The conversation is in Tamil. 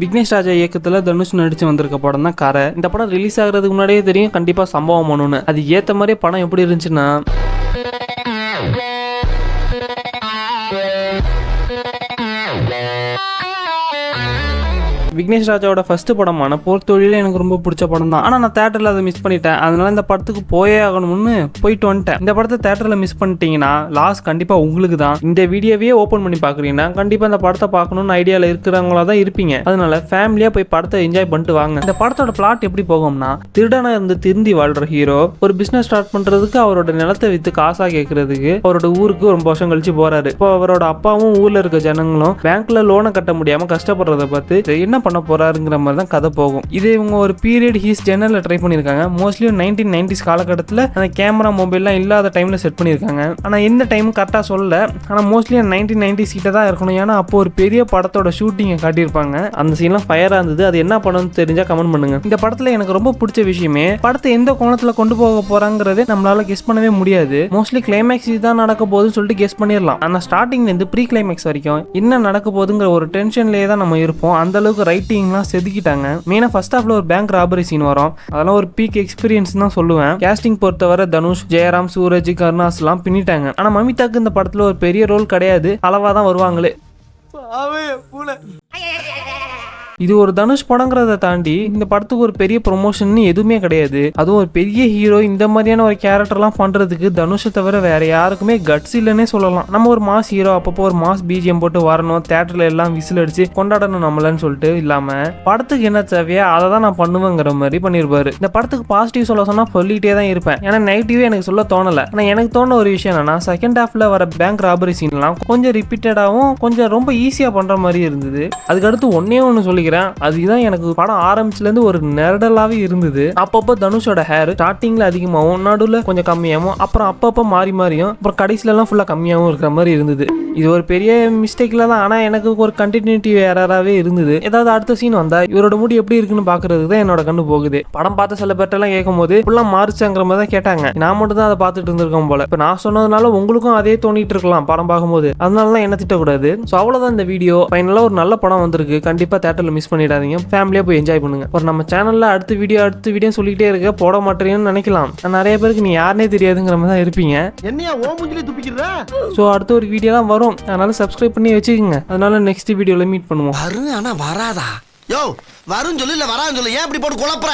விக்னேஷ் ராஜா இயக்கத்தில் தனுஷ் நடிச்சு வந்திருக்க படம் தான் கரை. இந்த படம் ரிலீஸ் ஆகிறதுக்கு முன்னாடியே தெரியும் கண்டிப்பாக சம்பவம் பண்ணணும்னு. அது ஏற்ற மாதிரியே படம் எப்படி இருந்துச்சுன்னா, விக்னேஷ் ராஜாவோட ஃபர்ஸ்ட் படமான போர் தொழிலே எனக்கு ரொம்ப பிடிச்ச படம் தான். ஆனால் நான் தேட்டரில் அதை மிஸ் பண்ணிட்டேன். அதனால இந்த படத்துக்கு போயே ஆகணும்னு போயிட்டு வந்துட்டேன். இந்த படத்தை தேட்டரில் மிஸ் பண்ணிட்டீங்கன்னா லாஸ் கண்டிப்பாக உங்களுக்கு தான். இந்த வீடியோவே ஓப்பன் பண்ணி பார்க்குறீங்கன்னா கண்டிப்பாக இந்த படத்தை பார்க்கணும்னு ஐடியாவில் இருக்கிறவங்களா தான் இருப்பீங்க. அதனால ஃபேமிலியாக போய் படத்தை என்ஜாய் பண்ணிட்டு வாங்க. இந்த படத்தோட பிளாட் எப்படி போகும்னா, திருடனா இருந்து திருந்தி வாழ்ற ஹீரோ ஒரு பிசினஸ் ஸ்டார்ட் பண்றதுக்கு அவரோட நிலத்தை வித்து காசா கேட்கறதுக்கு அவரோட ஊருக்கு ரொம்ப வருஷம் கழிச்சு போறாரு. இப்போ அவரோட அப்பாவும் ஊர்ல இருக்க ஜனங்களும் பேங்க்ல லோனை கட்ட முடியாம கஷ்டப்படுறத பார்த்து என்ன பண்ண போறாருங்கிற மாதிரி தான் கதை போகும். இது இவங்க ஒரு பீரியட் ஹீஸ் ஜெனரல்ல ட்ரை பண்ணியிருக்காங்க. மோஸ்ட்லி 1990s காலகட்டத்தில் அந்த கேமரா மொபைல்லாம் இல்லாத டைம்ல செட் பண்ணியிருக்காங்க. ஆனால் எந்த டைமும் கரெக்டாக சொல்லல. ஆனால் மோஸ்ட்லி 1990s கிட்ட தான் இருக்கணும். ஏன்னா அப்போ ஒரு பெரிய படத்தோட ஷூட்டிங்கை காட்டியிருப்பாங்க. அந்த சீன்லாம் ஃபயரா இருந்தது. அது என்ன படம்னு தெரிஞ்சா கமெண்ட் பண்ணுங்க. இந்த படத்துல எனக்கு ரொம்ப பிடிச்ச விஷயமே படத்தை எந்த கோணத்துல கொண்டு போக போறாங்கிறதே நம்மளால கெஸ் பண்ணவே முடியாது. மோஸ்ட்லி கிளைமேக்ஸ் இதுதான் நடக்க போகுதுன்னு சொல்லிட்டு கெஸ் பண்ணிடலாம். ஆனால் ஸ்டார்டிங்ல இருந்து ப்ரீ கிளைமேக்ஸ் வரைக்கும் என்ன நடக்க போகுதுங்கிற ஒரு டென்ஷன்லேயே தான் நம்ம இருப்போம். அந்த அளவுக்கு ரைட்டிங்லாம் செதுக்கிட்டாங்க. மெயினா ஃபர்ஸ்ட் ஹாஃப்ல ஒரு பேங்க் ராபரி சீன் வரும். அதெல்லாம் ஒரு பீக் எக்ஸ்பீரியன்ஸ் தான் சொல்லுவேன். கேஸ்டிங் பொறுத்தவரை தனுஷ், ஜெயராம், சூரஜ், கருணாஸ் எல்லாம் பின்னிட்டாங்க. ஆனா மமிதாக்கு இந்த படத்துல ஒரு பெரிய ரோல் கிடையாது. அளவா தான் வருவாங்களே. இது ஒரு தனுஷ் படங்கிறத தாண்டி இந்த படத்துக்கு ஒரு பெரிய ப்ரொமோஷன் எதுவுமே கிடையாது. அதுவும் ஒரு பெரிய ஹீரோ இந்த மாதிரியான ஒரு கேரக்டர்லாம் பண்றதுக்கு தனுஷை தவிர வேற யாருக்குமே கட்ஸ் இல்லைன்னே சொல்லலாம். நம்ம ஒரு மாஸ் ஹீரோ அப்பப்போ ஒரு மாஸ் பிஜிஎம் போட்டு வரணும், தேட்டர்ல எல்லாம் விசில் அடிச்சு கொண்டாடணும் நம்மளன்னு சொல்லிட்டு இல்லாம படத்துக்கு என்ன தேவையா அதை தான் நான் பண்ணுவேங்கிற மாதிரி பண்ணிருப்பாரு. இந்த படத்துக்கு பாசிட்டிவ் சொல்ல சொன்னா சொல்லிட்டே தான் இருப்பேன். ஏன்னா நெகட்டிவே எனக்கு சொல்ல தோணல. ஆனா எனக்கு தோண ஒரு விஷயம் என்னன்னா, செகண்ட் ஹாஃப்ல வர பேங்க் ராபரி சீன்லாம் கொஞ்சம் ரிப்பீட்டடாகவும் கொஞ்சம் ரொம்ப ஈஸியா பண்ற மாதிரி இருந்தது. அதுக்கடுத்து ஒன்னே ஒன்று சொல்லி அதுதான் எனக்கு படம் ஆரம்பிச்சுல இருந்து ஒரு நெரடலாவே இருந்தது. அப்பப்போ தனுஷோட ஹேர் ஸ்டார்டிங்ல அதிகமாகவும் நடுவில் கொஞ்சம் கம்மியாகவும் அப்புறம் அப்பப்போ மாறி மாறியும் அப்புறம் கடைசில எல்லாம் ஃபுல்லா கம்மியாகவும் இருக்கிற மாதிரி இருந்தது. இது ஒரு பெரிய மிஸ்டேக்ல தான். ஆனா எனக்கு ஒரு கண்டினியூட்டி எரராகவே இருந்தது. ஏதாவது அடுத்த சீன் வந்தா இவரோட முடி எப்படி இருக்குன்னு பாக்குறதுக்கு தான் என்னோட கண்ணு போகுது. படம் பார்த்த சில பேர்ட்டெல்லாம் கேட்கும் போது ஃபுல்லா மாறிச்சாங்கிற மாதிரி தான் கேட்டாங்க. நான் மட்டும் தான் அதை பார்த்துட்டு இருந்திருக்கோம் போல. இப்போ நான் சொன்னதுனால உங்களுக்கும் அதே தோணிட்டு இருக்கலாம் படம் பார்க்கும்போது. அதனால என்ன திட்டக்கூடாது. ஸோ அவ்வளோதான் இந்த வீடியோ. ஃபைனலா ஒரு நல்ல படம் வந்திருக்கு. கண்டிப்பா தேட்டர்ல மிஸ் பண்ணிடாதீங்க. ஃபேமிலியா போய் என்ஜாய் பண்ணுங்க. ஒரு நம்ம சேனல்ல அடுத்த வீடியோ சொல்லிட்டே இருக்க போட மாட்டேன்னு நினைக்கலாம். நிறைய பேருக்கு நீ யாருனே தெரியாதுங்கிற மாதிரி தான் இருப்பீங்க. என்னையா ஓ மூஞ்சிலே துப்பிக்கிறா. ஸோ அடுத்த ஒரு வீடியோலாம் வரும். அதனால சப்ஸ்கிரைப் பண்ணி வச்சுக்கோங்க. அதனால நெக்ஸ்ட் வீடியோல மீட் பண்ணுவோம். வரும் ஆனா வராதா? யோ வரும் சொல்லு, இல்ல வரான்னு சொல்லு. ஏன் இப்படி போட்டு குழப்புற?